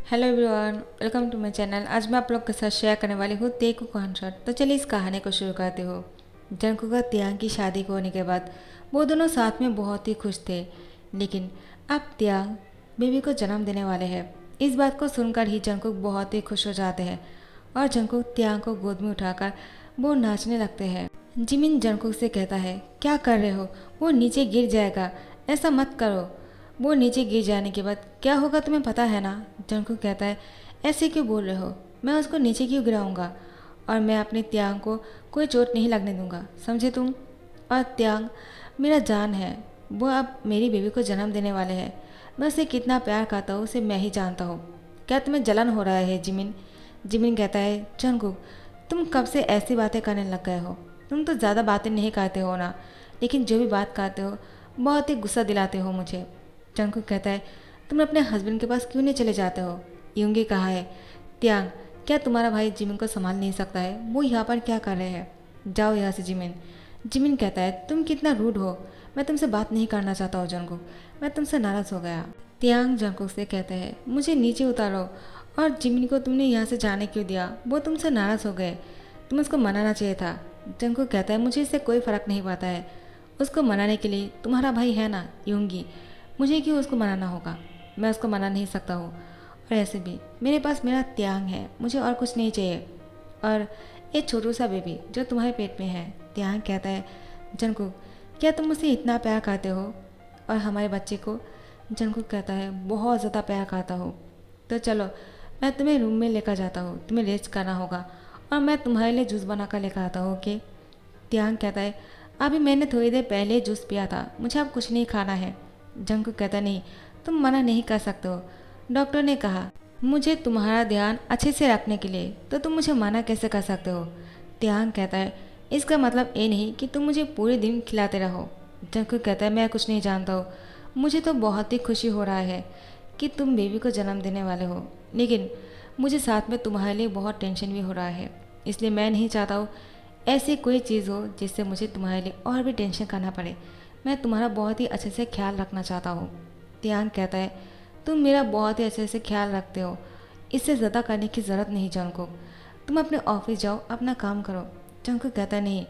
Hello everyone, welcome to my channel. आज मैं आप लोग के साथ शेयर करने वाली हूँ तेकू कॉन्सर्ट। तो चलिए इस कहानी को शुरू करते हो। जंकुक और त्यांग की शादी को होने के बाद वो दोनों साथ में बहुत ही खुश थे, लेकिन अब त्यांग बेबी को जन्म देने वाले हैं। इस बात को सुनकर ही जंकुक बहुत ही खुश हो जाते हैं और जंकुक त्यांग को गोद में उठाकर वो नाचने लगते हैं। जिमिन जंकुक से कहता है, क्या कर रहे हो, वो नीचे गिर जाएगा, ऐसा मत करो। वो नीचे गिर जाने के बाद क्या होगा तुम्हें पता है ना। जंकुक कहता है, ऐसे क्यों बोल रहे हो, मैं उसको नीचे क्यों गिराऊंगा, और मैं अपने त्यांग को कोई चोट नहीं लगने दूंगा, समझे तुम। और त्यांग मेरा जान है, वो अब मेरी बेबी को जन्म देने वाले हैं। मैं उसे कितना प्यार करता हूँ उसे मैं ही जानता हूँ। क्या तुम्हें जलन हो रहा है जिमिन। जिमिन कहता है, जंकुक तुम कब से ऐसी बातें करने लग गए हो। तुम तो ज़्यादा बातें नहीं करते हो ना, लेकिन जो भी बात करते हो बहुत ही गुस्सा दिलाते हो मुझे। जंकुक कहता है, तुम अपने हस्बैंड के पास क्यों नहीं चले जाते हो। यूंगी कहा है, त्यांग क्या तुम्हारा भाई जिमिन को संभाल नहीं सकता है, वो यहाँ पर क्या कर रहे हैं, जाओ यहाँ से जिमिन। जिमिन कहता है, तुम कितना रूड हो, मैं तुमसे बात नहीं करना चाहता हूँ जंकुक, मैं तुमसे नाराज़ हो गया। त्यांग जंकुक से कहते हैं, मुझे नीचे उतारो, और जिमिन को तुमने यहाँ से जाने क्यों दिया, वो तुमसे नाराज़ हो गए, तुम उसको मनाना चाहिए था। जंकुक कहता है, मुझे इससे कोई फ़र्क नहीं पड़ता है, उसको मनाने के लिए तुम्हारा भाई है ना यूंगी, मुझे क्यों उसको मनाना होगा, मैं उसको मना नहीं सकता हूँ। और ऐसे भी मेरे पास मेरा त्यांग है, मुझे और कुछ नहीं चाहिए, और ये छोटू सा बेबी जो तुम्हारे पेट में है। त्यांग कहता है, जंकुक क्या तुम मुझसे इतना प्यार करते हो और हमारे बच्चे को। जंकुक कहता है, बहुत ज़्यादा प्यार करता हूँ। तो चलो मैं तुम्हें रूम में लेकर जाता हूँ, तुम्हें रेस्ट करना होगा, और मैं तुम्हारे लिए जूस बना कर लेकर आता हूँ, ओके। त्यांग कहता है, अभी मैंने थोड़ी देर पहले जूस पिया था, मुझे अब कुछ नहीं खाना है। जंकुक कहता, नहीं तुम मना नहीं कर सकते हो, डॉक्टर ने कहा मुझे तुम्हारा ध्यान अच्छे से रखने के लिए, तो तुम मुझे मना कैसे कर सकते हो। त्यांग कहता है, इसका मतलब ये नहीं कि तुम मुझे पूरे दिन खिलाते रहो। जंकुक कहता है, मैं कुछ नहीं जानता हूँ, मुझे तो बहुत ही खुशी हो रहा है कि तुम बेबी को जन्म देने वाले हो, लेकिन मुझे साथ में तुम्हारे लिए बहुत टेंशन भी हो रहा है, इसलिए मैं नहीं चाहता हूँ ऐसी कोई चीज़ हो जिससे मुझे तुम्हारे लिए और भी टेंशन करना पड़े। मैं तुम्हारा बहुत ही अच्छे से ख्याल रखना चाहता हूँ। त्यांग कहता है, तुम मेरा बहुत ही अच्छे से ख्याल रखते हो, इससे ज़्यादा करने की ज़रूरत नहीं जंकुक, तुम अपने ऑफिस जाओ, अपना काम करो। जंकुक कहता है, नहीं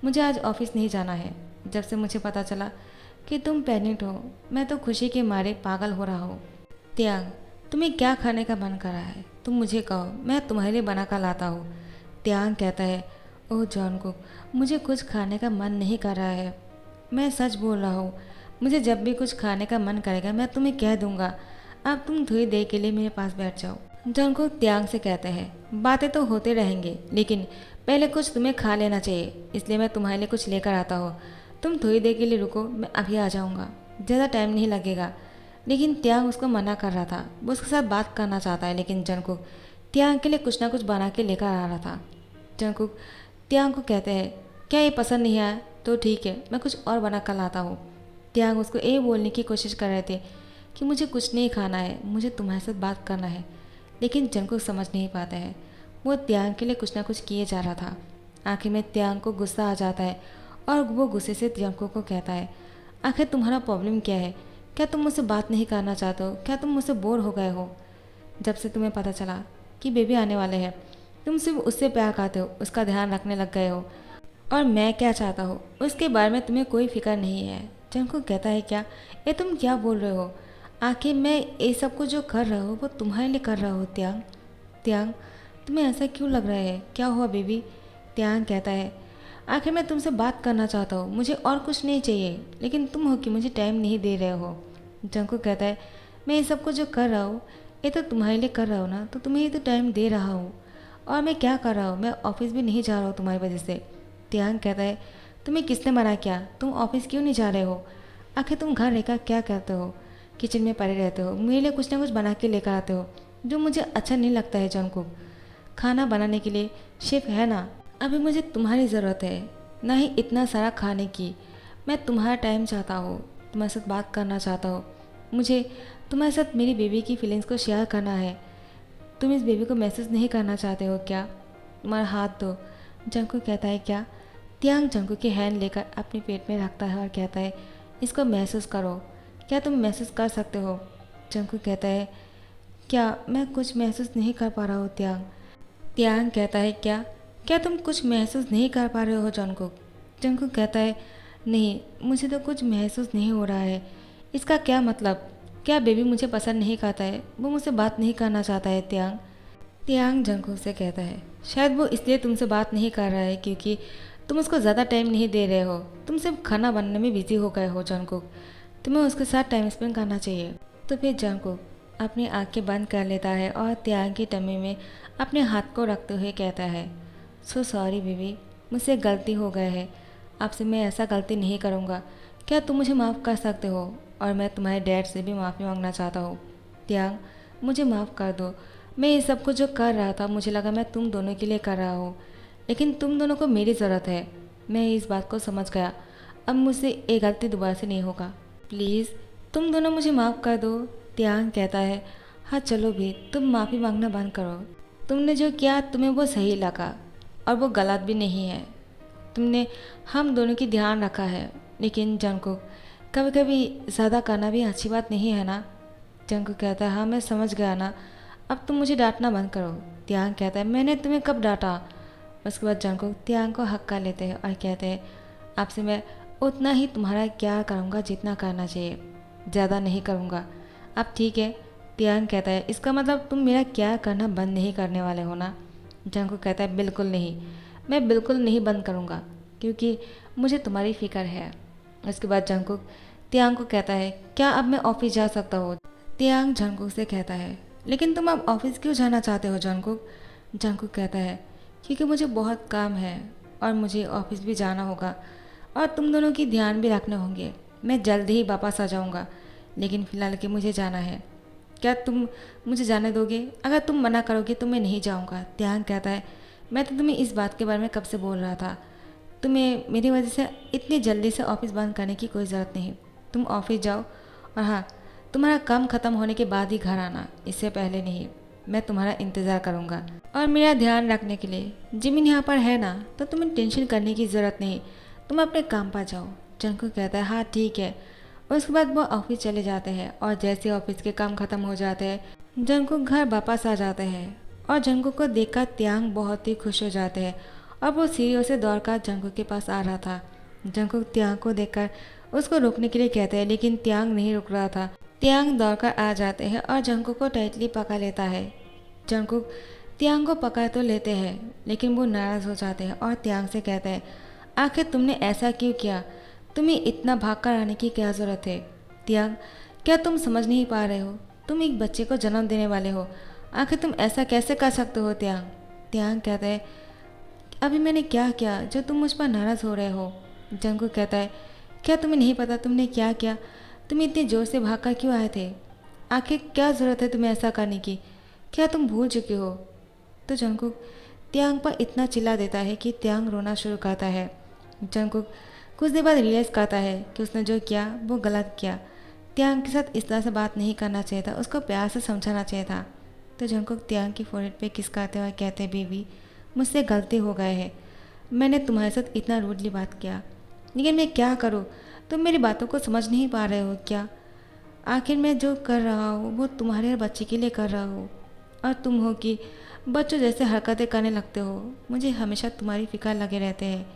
मुझे आज ऑफिस नहीं जाना है, जब से मुझे पता चला कि तुम प्रेग्नेंट हो मैं तो खुशी के मारे पागल हो रहा हूँ। त्याग तुम्हें क्या खाने का मन कर रहा है, तुम मुझे कहो, मैं तुम्हारे लिए बना कर लाता हूँ। त्याग कहता है, ओह जॉनकुक मुझे कुछ खाने का मन नहीं कर रहा है, मैं सच बोल रहा हूँ, मुझे जब भी कुछ खाने का मन करेगा मैं तुम्हें कह दूंगा, अब तुम थोड़ी देर के लिए मेरे पास बैठ जाओ। जॉनकुक त्याग से कहते हैं, बातें तो होते रहेंगे, लेकिन पहले कुछ तुम्हें खा लेना चाहिए, इसलिए मैं तुम्हारे लिए कुछ लेकर आता हूँ, तुम थोड़ी देर के लिए रुको, मैं अभी आ जाऊँगा, ज़्यादा टाइम नहीं लगेगा। लेकिन त्याग उसको मना कर रहा था, वो उसके साथ बात करना चाहता है, लेकिन जंकुक त्याग के लिए कुछ ना कुछ बना के लेकर आ रहा था। जंकुक त्याग को कहते हैं, क्या ये पसंद नहीं आया तो ठीक है, मैं कुछ और बना कर लाता हूँ। त्याग उसको ये बोलने की कोशिश कर रहे थे कि मुझे कुछ नहीं खाना है, मुझे तुम्हारे साथ बात करना है, लेकिन जंकुक समझ नहीं पाता है, वो त्याग के लिए कुछ ना कुछ किए जा रहा था। आखिर में त्याग को गुस्सा आ जाता है और वो गुस्से से जंकुक को कहता है, आखिर तुम्हारा प्रॉब्लम क्या है, क्या तुम मुझसे बात नहीं करना चाहते हो, क्या तुम मुझसे बोर हो गए हो। जब से तुम्हें पता चला कि बेबी आने वाले हैं तुम सिर्फ उससे प्यार करते हो, उसका ध्यान रखने लग गए हो, और मैं क्या चाहता हूँ उसके बारे में तुम्हें कोई फिक्र नहीं है। जंकुक कहता है, क्या ये तुम क्या बोल रहे हो, आखिर मैं ये सब कुछ जो कर रहा हूँ वो तुम्हारे लिए कर रहा हूँ। त्याग त्याग तुम्हें ऐसा क्यों लग रहा है, क्या हुआ बेबी। त्याग कहता है, आखिर मैं तुमसे बात करना चाहता हूँ, मुझे और कुछ नहीं चाहिए, लेकिन तुम हो कि मुझे टाइम नहीं दे रहे हो। जंकुक कहता है, मैं ये सब कुछ जो कर रहा हूँ ये तो तुम्हारे लिए कर रहा हूँ ना, तो तुम्हें ही तो टाइम दे रहा हूँ, और मैं क्या कर रहा हूँ, मैं ऑफिस भी नहीं जा रहा हूँ तुम्हारी वजह से। त्याग कहता है, तुम्हें किसने मना किया, तुम ऑफिस क्यों नहीं जा रहे हो, आखिर तुम घर रहकर क्या करते हो, किचन में पड़े रहते हो, मेरे लिए कुछ ना कुछ बना के लेकर आते हो, जो मुझे अच्छा नहीं लगता है। जंकुक खाना बनाने के लिए शेफ है ना, अभी मुझे तुम्हारी ज़रूरत है, ना ही इतना सारा खाने की। मैं तुम्हारा टाइम चाहता हूँ, तुम्हारे साथ बात करना चाहता हूँ, मुझे तुम्हारे साथ मेरी बेबी की फीलिंग्स को शेयर करना है। तुम इस बेबी को महसूस नहीं करना चाहते हो क्या, तुम्हारा हाथ दो। जंकुक कहता है, क्या। त्याग जंकुक की हैंड लेकर अपने पेट में रखता है और कहता है, इसको महसूस करो, क्या तुम महसूस कर सकते हो। जंकुक कहता है, क्या मैं कुछ महसूस नहीं कर पा रहा हूँ त्यांग? त्यांग कहता है क्या? क्या तुम कुछ महसूस नहीं कर पा रहे हो जंगकुक? जंगकुक कहता है नहीं, मुझे तो कुछ महसूस नहीं हो रहा है। इसका क्या मतलब? क्या बेबी मुझे पसंद नहीं करता है? वो मुझसे बात नहीं करना चाहता है त्यांग? त्यांग जंगकुक से कहता है शायद वो इसलिए तुमसे बात नहीं कर रहा है क्योंकि तुम उसको ज़्यादा टाइम नहीं दे रहे हो। तुम सिर्फ खाना बनाने में बिजी हो गए हो जंगकुक। तुम्हें उसके साथ टाइम स्पेंड करना चाहिए। तो फिर जंगकुक अपनी आंखें बंद कर लेता है और त्यांग की टमी में अपने हाथ को रखते हुए कहता है सो सॉरी बेबी, मुझसे गलती हो गई है। आपसे मैं ऐसा गलती नहीं करूँगा। क्या तुम मुझे माफ़ कर सकते हो? और मैं तुम्हारे डैड से भी माफ़ी मांगना चाहता हूँ। त्यांग, मुझे माफ़ कर दो। मैं ये सब कुछ जो कर रहा था मुझे लगा मैं तुम दोनों के लिए कर रहा हूँ, लेकिन तुम दोनों को मेरी ज़रूरत है। मैं इस बात को समझ गया। अब मुझसे ये गलती दोबारा से नहीं होगा। प्लीज़ तुम दोनों मुझे माफ़ कर दो। त्यांग कहता है हाँ चलो भी, तुम माफ़ी मांगना बंद करो। तुमने जो किया तुम्हें वो सही लगा और वो गलत भी नहीं है। तुमने हम दोनों की ध्यान रखा है, लेकिन जंगकुक कभी कभी ज़्यादा करना भी अच्छी बात नहीं है ना? जंगकुक कहता है हाँ मैं समझ गया ना, अब तुम मुझे डांटना बंद करो। त्यांग कहता है मैंने तुम्हें कब डांटा? उसके बाद जंगकुक त्यांग को हक्का लेते हैं और कहते हैं आपसे मैं उतना ही तुम्हारा क्या करूँगा जितना करना चाहिए, ज़्यादा नहीं करूँगा। अब ठीक है। त्यांग कहता है इसका मतलब तुम मेरा क्या करना बंद नहीं करने वाले हो ना? जंगकुक कहता है बिल्कुल नहीं, मैं बिल्कुल नहीं बंद करूँगा क्योंकि मुझे तुम्हारी फ़िक्र है। उसके बाद जंगकुक त्यांग को कहता है क्या अब मैं ऑफिस जा सकता हूँ? त्यांग जंगकुक से कहता है लेकिन तुम अब ऑफिस क्यों जाना चाहते हो जंगकुक? जंगकुक कहता है क्योंकि मुझे बहुत काम है और मुझे ऑफिस भी जाना होगा और तुम दोनों की ध्यान भी रखने होंगे। मैं जल्द ही वापस आ जाऊँगा, लेकिन फ़िलहाल के मुझे जाना है। क्या तुम मुझे जाने दोगे? अगर तुम मना करोगे तो मैं नहीं जाऊँगा। त्यांग कहता है मैं तो तुम्हें इस बात के बारे में कब से बोल रहा था। तुम्हें मेरी वजह से इतनी जल्दी से ऑफिस बंद करने की कोई ज़रूरत नहीं। तुम ऑफिस जाओ और हाँ, तुम्हारा काम ख़त्म होने के बाद ही घर आना, इससे पहले नहीं। मैं तुम्हारा इंतज़ार करूँगा और मेरा ध्यान रखने के लिए जिमिन यहाँ पर है ना, तो तुम्हें टेंशन करने की ज़रूरत नहीं। तुम अपने काम पर जाओ। जंगकुक कहता है हाँ ठीक है। उसके बाद वो ऑफिस चले जाते हैं और जैसे ऑफिस के काम ख़त्म हो जाते हैं जंगकुक घर वापस आ जाते हैं और जंगकुक को देखकर त्यांग बहुत ही खुश हो जाते हैं और वो सीढ़ियों से दौड़कर जंगकुक के पास आ रहा था। जंगकुक त्यांग को देखकर उसको रोकने के लिए कहते हैं, लेकिन त्यांग नहीं रुक रहा था। त्यांग दौड़कर आ जाते हैं और जंगकुक को टाइटली पकड़ लेता है। जंगकुक त्यांग को पकड़ तो लेते हैं, लेकिन वो नाराज़ हो जाते हैं और त्यांग से कहते हैं आखिर तुमने ऐसा क्यों किया? तुम्हें इतना भाग कर आने की क्या ज़रूरत है? त्यांग, क्या तुम समझ नहीं पा रहे हो? तुम एक बच्चे को जन्म देने वाले हो। आखिर तुम ऐसा कैसे कर सकते हो त्यांग? त्यांग कहता है अभी मैंने क्या किया जो तुम मुझ पर नाराज़ हो रहे हो? जंगकुक कहता है क्या तुम्हें नहीं पता तुमने क्या किया? तुम इतने ज़ोर से भाग कर क्यों आए थे? आखिर क्या ज़रूरत है तुम्हें ऐसा करने की? क्या तुम भूल चुके हो? तो जंगकुक त्यांग पर इतना चिल्ला देता है कि त्यांग रोना शुरू करता है। जंगकुक कुछ देर बाद रियलाइज़ करता है कि उसने जो किया वो गलत किया। त्यांग के साथ इस तरह से बात नहीं करना चाहिए था, उसको प्यार से समझाना चाहिए था। तो जंगकुक त्यांग की फोrehead पे किस करते हुए कहते हैं बेबी, मुझसे गलती हो गए है। मैंने तुम्हारे साथ इतना रूडली बात किया, लेकिन मैं क्या करूँ? तुम मेरी बातों को समझ नहीं पा रहे हो क्या? आखिर मैं जो कर रहा हूँ वो तुम्हारे बच्चे के लिए कर रहा हूँ और तुम हो कि बच्चों जैसे हरकतें करने लगते हो। मुझे हमेशा तुम्हारी फिक्र लगे रहते हैं।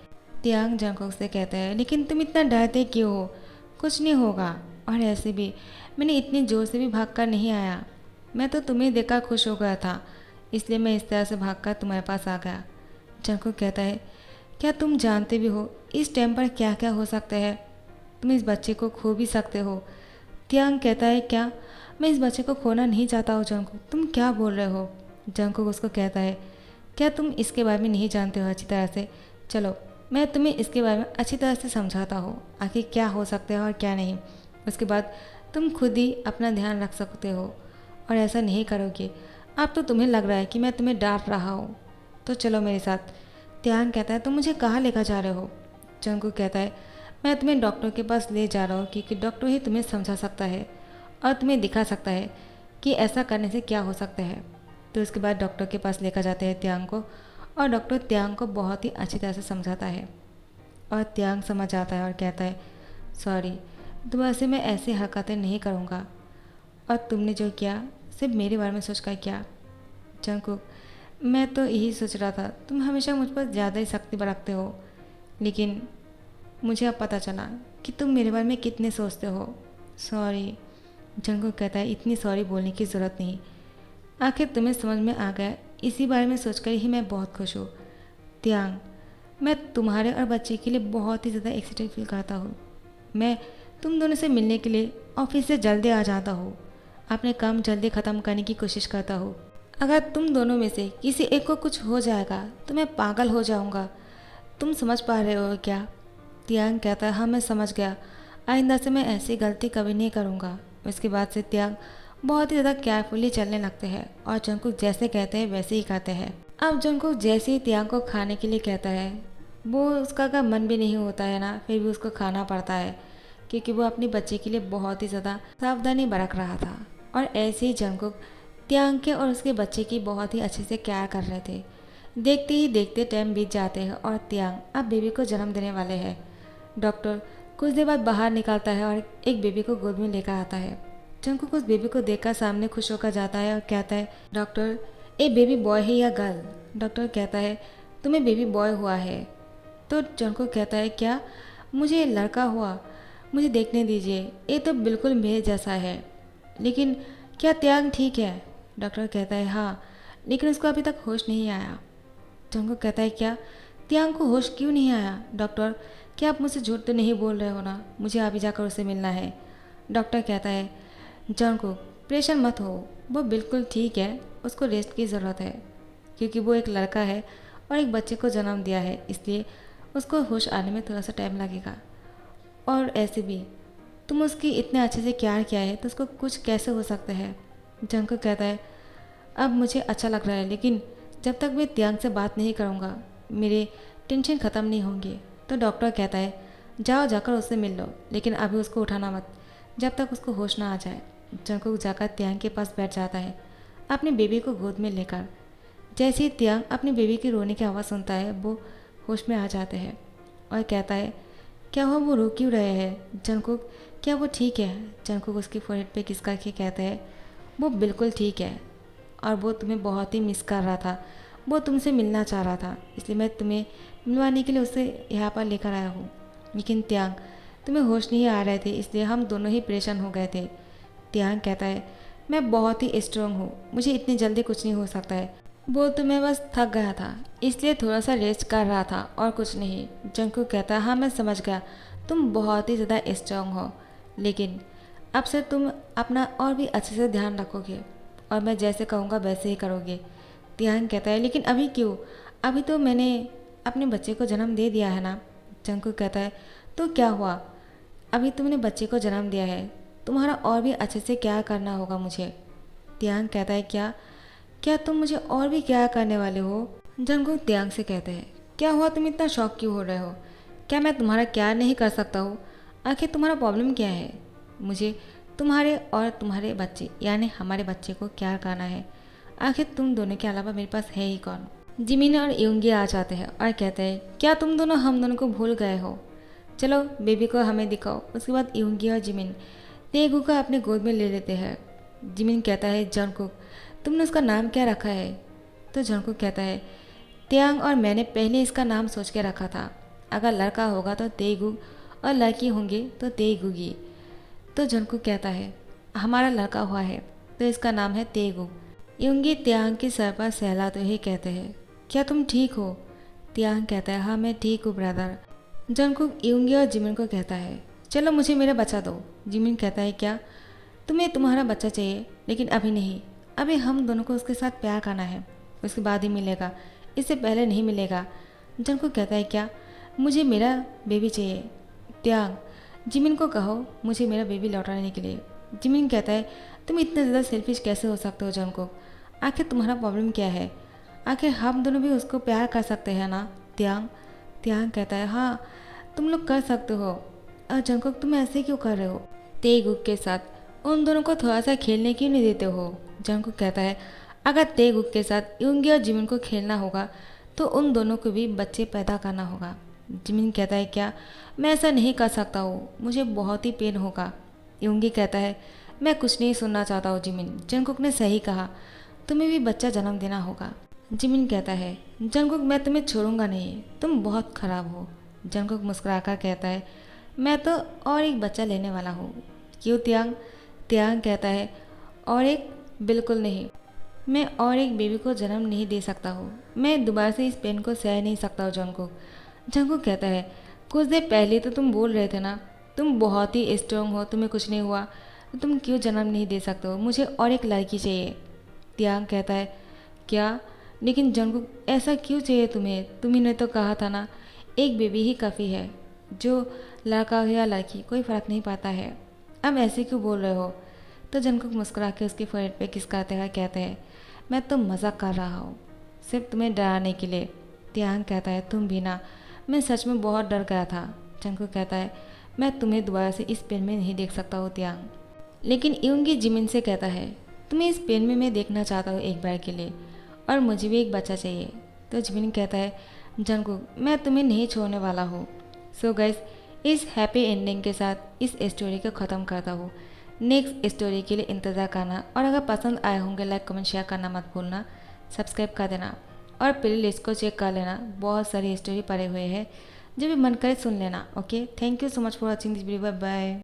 त्यांग जंगकुक से कहता है लेकिन तुम इतना डरते क्यों हो? कुछ नहीं होगा, और ऐसे भी मैंने इतनी ज़ोर से भी भाग कर नहीं आया। मैं तो तुम्हें देखकर खुश हो गया था, इसलिए मैं इस तरह से भागकर तुम्हारे पास आ गया। जंगकुक कहता है क्या तुम जानते भी हो इस टाइम पर क्या क्या हो सकता है? तुम इस बच्चे को खो भी सकते हो। त्यांग कहता है क्या? मैं इस बच्चे को खोना नहीं चाहता हूँ जंगकुक, तुम क्या बोल रहे हो? जंगकुक उसको कहता है क्या तुम इसके बारे में नहीं जानते हो अच्छी तरह से? चलो मैं तुम्हें इसके बारे में अच्छी तरह से समझाता हूँ, आखिर क्या हो सकता है और क्या नहीं। उसके बाद तुम खुद ही अपना ध्यान रख सकते हो और ऐसा नहीं करोगे। अब तो तुम्हें लग रहा है कि मैं तुम्हें डांट रहा हूँ, तो चलो मेरे साथ। त्यांग कहता है तुम मुझे कहाँ लेकर जा रहे हो? जंगकुक कहता है मैं तुम्हें डॉक्टर के पास ले जा रहा हूँ क्योंकि डॉक्टर ही तुम्हें समझा सकता है और तुम्हें दिखा सकता है कि ऐसा करने से क्या हो सकता है। तो उसके बाद डॉक्टर के पास लेकर जाते हैं त्यांग को और डॉक्टर त्यांग को बहुत ही अच्छी तरह से समझाता है और त्यांग समझ जाता है और कहता है सॉरी, दोबारा से मैं ऐसी हरकतें नहीं करूँगा और तुमने जो किया सिर्फ मेरे बारे में सोच कर क्या? जंगकुक, मैं तो यही सोच रहा था, तुम हमेशा मुझ पर ज़्यादा ही सख्ती बरतते हो, लेकिन मुझे अब पता चला कि तुम मेरे बारे में कितने सोचते हो। सॉरी। जंगकुक कहता है, इतनी सॉरी बोलने की ज़रूरत नहीं, आखिर तुम्हें समझ में आ गया, इसी बारे में सोचकर ही मैं बहुत खुश हूँ। त्यांग, मैं तुम्हारे और बच्चे के लिए बहुत ही ज़्यादा एक्साइटेड फील करता हूँ। मैं तुम दोनों से मिलने के लिए ऑफिस से जल्दी आ जाता हूँ, अपने काम जल्दी ख़त्म करने की कोशिश करता हूँ। अगर तुम दोनों में से किसी एक को कुछ हो जाएगा तो मैं पागल हो जाऊँगा। तुम समझ पा रहे हो क्या? त्यांग कहता है, हाँ मैं समझ गया, आइंदा से मैं ऐसी गलती कभी नहीं करूँगा। उसके बाद से त्यांग बहुत ही ज़्यादा केयरफुली चलने लगते हैं और जंगकुक जैसे कहते हैं वैसे ही खाते हैं। अब जंगकुक जैसे ही त्यांग को खाने के लिए कहता है, वो उसका का मन भी नहीं होता है ना, फिर भी उसको खाना पड़ता है क्योंकि वो अपने बच्चे के लिए बहुत ही ज़्यादा सावधानी बरत रहा था। और ऐसे ही जंगकुक त्यांग के और उसके बच्चे की बहुत ही अच्छे से केयर कर रहे थे। देखते ही देखते टाइम बीत जाते हैं और त्यांग अब बेबी को जन्म देने वाले हैं। डॉक्टर कुछ देर बाद बाहर निकलता है और एक बेबी को गोद में लेकर आता है। जंगकुक उस बेबी को देखकर सामने खुश होकर जाता है और कहता है, डॉक्टर ये बेबी बॉय है या गर्ल? डॉक्टर कहता है, तुम्हें बेबी बॉय हुआ है। तो जंगकुक कहता है, क्या? मुझे लड़का हुआ, मुझे देखने दीजिए, ये तो बिल्कुल मेरे जैसा है। लेकिन क्या त्यांग ठीक है? डॉक्टर कहता है, हाँ, लेकिन उसको अभी तक होश नहीं आया। जंगकुक कहता है, क्या? त्यांग को होश क्यों नहीं आया? डॉक्टर, क्या आप मुझसे झूठ तो नहीं बोल रहे हो ना? मुझे अभी जाकर उसे मिलना है। डॉक्टर कहता है, जंगकुक परेशान मत हो, वो बिल्कुल ठीक है, उसको रेस्ट की ज़रूरत है क्योंकि वो एक लड़का है और एक बच्चे को जन्म दिया है, इसलिए उसको होश आने में थोड़ा सा टाइम लगेगा। और ऐसे भी तुम उसकी इतने अच्छे से केयर किया है तो उसको कुछ कैसे हो सकता है? जंगकुक कहता है, अब मुझे अच्छा लग रहा है, लेकिन जब तक मैं त्यांग से बात नहीं करूँगा मेरे टेंशन ख़त्म नहीं होंगे। तो डॉक्टर कहता है, जाओ जाकर उससे मिल लो, लेकिन अभी उसको उठाना मत जब तक उसको होश ना आ जाए। जंगकुक जाकर त्यांग के पास बैठ जाता है अपने बेबी को गोद में लेकर। जैसे ही त्यांग अपनी बेबी की रोने की आवाज़ सुनता है वो होश में आ जाते हैं और कहता है, क्या हुआ, वो रो क्यों रहे हैं? जंगकुक, क्या वो ठीक है? जंगकुक उसकी फोrehead पे किस करके कहता है, वो बिल्कुल ठीक है और वो तुम्हें बहुत ही मिस कर रहा था, वो तुमसे मिलना चाह रहा था, इसलिए मैं तुम्हें मिलवाने के लिए उसे यहाँ पर लेकर आया हूँ। लेकिन त्यांग, तुम्हें होश नहीं आ रहे थे, इसलिए हम दोनों ही परेशान हो गए थे। त्यांग कहता है, मैं बहुत ही स्ट्रांग हूँ, मुझे इतनी जल्दी कुछ नहीं हो सकता है, वो तो मैं बस थक गया था इसलिए थोड़ा सा रेस्ट कर रहा था और कुछ नहीं। जंगकुक कहता है, हाँ मैं समझ गया, तुम बहुत ही ज़्यादा स्ट्रांग हो, लेकिन अब से तुम अपना और भी अच्छे से ध्यान रखोगे और मैं जैसे कहूँगा वैसे ही करोगे। त्यांग कहता है, लेकिन अभी क्यों? अभी तो मैंने अपने बच्चे को जन्म दे दिया है ना। जंगकुक कहता है, तो क्या हुआ? अभी तुमने बच्चे को जन्म दिया है, तुम्हारा और भी अच्छे से क्या करना होगा मुझे। त्यांग कहता है, क्या? क्या तुम मुझे और भी क्या करने वाले हो? जंगकुक त्यांग से कहते हैं, क्या हुआ, तुम इतना शौक क्यों हो रहे हो? क्या मैं तुम्हारा क्या नहीं कर सकता हूँ? आखिर तुम्हारा प्रॉब्लम क्या है? मुझे तुम्हारे और तुम्हारे बच्चे यानी हमारे बच्चे को क्या करना है? आखिर तुम दोनों के अलावा मेरे पास है ही कौन? जिमिन और युंगी आ जाते हैं और कहते हैं, क्या तुम दोनों हम दोनों को भूल गए हो? चलो बेबी को हमें दिखाओ। उसके बाद युंगी और जिमिन तेगू को अपने गोद में ले लेते हैं। जिमिन कहता है, जंगकुक तुमने उसका नाम क्या रखा है? तो जंगकुक कहता है, त्यांग और मैंने पहले इसका नाम सोच के रखा था, अगर लड़का होगा तो तेगू और लड़की होंगे तो तेगुगी। तो जंगकुक कहता है, हमारा लड़का हुआ है तो इसका नाम है तेगू। युंगी त्यांग के सर पर सहलाते ही कहते हैं, क्या तुम ठीक हो? त्यांग कहता है, हाँ मैं ठीक हूँ ब्रदर। जंगकुक युंगी और जिमिन को कहता है, चलो मुझे मेरा बच्चा दो। जिमिन कहता है, क्या तुम्हें तुम्हारा बच्चा चाहिए? लेकिन अभी नहीं, अभी हम दोनों को उसके साथ प्यार करना है, उसके बाद ही मिलेगा, इससे पहले नहीं मिलेगा। जंगकुक कहता है, क्या मुझे मेरा बेबी चाहिए? त्यांग, जिमिन को कहो मुझे मेरा बेबी लौटाने के लिए। जिमिन कहता है, तुम इतना ज़्यादा सेल्फिश कैसे हो सकते हो जंगकुक? आखिर तुम्हारा प्रॉब्लम क्या है? आखिर हम दोनों भी उसको प्यार कर सकते हैं ना? त्यांग कहता है, हाँ तुम लोग कर सकते हो। और जंगकुक तुम ऐसे क्यों कर रहे हो? तेगुक के साथ उन दोनों को थोड़ा सा खेलने क्यों नहीं देते हो? जंगकुक कहता है, अगर तेगुक के साथ युंगी और जिमिन को खेलना होगा तो उन दोनों को भी बच्चे पैदा करना होगा। जिमिन कहता है, क्या मैं ऐसा नहीं कर सकता हूँ, मुझे बहुत ही पेन होगा। युंगी कहता है, मैं कुछ नहीं सुनना चाहता हूँ जिमिन, जंगकुक ने सही कहा, तुम्हें भी बच्चा जन्म देना होगा। जिमिन कहता है, जंगकुक मैं तुम्हें छोड़ूंगा नहीं, तुम बहुत खराब हो। जंगकुक मुस्कुराकर कहता है, मैं तो और एक बच्चा लेने वाला हूँ। क्यों त्यांग? त्यांग कहता है, और एक? बिल्कुल नहीं, मैं और एक बेबी को जन्म नहीं दे सकता हूँ। मैं दोबारा से इस पेन को सह नहीं सकता हूँ जंगकुक। जंगकुक कहता है, कुछ देर पहले तो तुम बोल रहे थे ना, तुम बहुत ही स्ट्रांग हो, तुम्हें कुछ नहीं हुआ, तो तुम क्यों जन्म नहीं दे सकते हो? मुझे और एक लड़की चाहिए। त्यांग कहता है, क्या? लेकिन जंगकुक ऐसा क्यों चाहिए तुम्हें? तुम्ही ने तो कहा था ना, एक बेबी ही काफ़ी है, जो लड़का हो या लड़की कोई फ़र्क नहीं पड़ता है। अब ऐसे क्यों बोल रहे हो? तो जंगकुक मुस्कुरा के उसके फोrehead पे किस करते हुए कहते हैं, मैं तो मज़ाक कर रहा हूँ, सिर्फ तुम्हें डराने के लिए। त्यांग कहता है, तुम भी ना, मैं सच में बहुत डर गया था। जंगकुक कहता है, मैं तुम्हें दोबारा से इस पेन में नहीं देख सकता हूँ त्यांग। लेकिन यूंगी जिमिन से कहता है, तुम्हें इस पेन में मैं देखना चाहता हूँ एक बार के लिए, और मुझे भी एक बच्चा चाहिए। तो जिमिन कहता है, जंगकुक मैं तुम्हें नहीं छोड़ने वाला हूँ। सो गाइस, इस हैप्पी एंडिंग के साथ इस स्टोरी को ख़त्म करता हूँ। नेक्स्ट स्टोरी के लिए इंतज़ार करना, और अगर पसंद आए होंगे लाइक कमेंट शेयर करना मत भूलना, सब्सक्राइब कर देना और प्ले लिस्ट को चेक कर लेना, बहुत सारी स्टोरी पड़े हुए हैं, जो भी मन करे सुन लेना। Okay, thank you so much for watching this video, bye bye.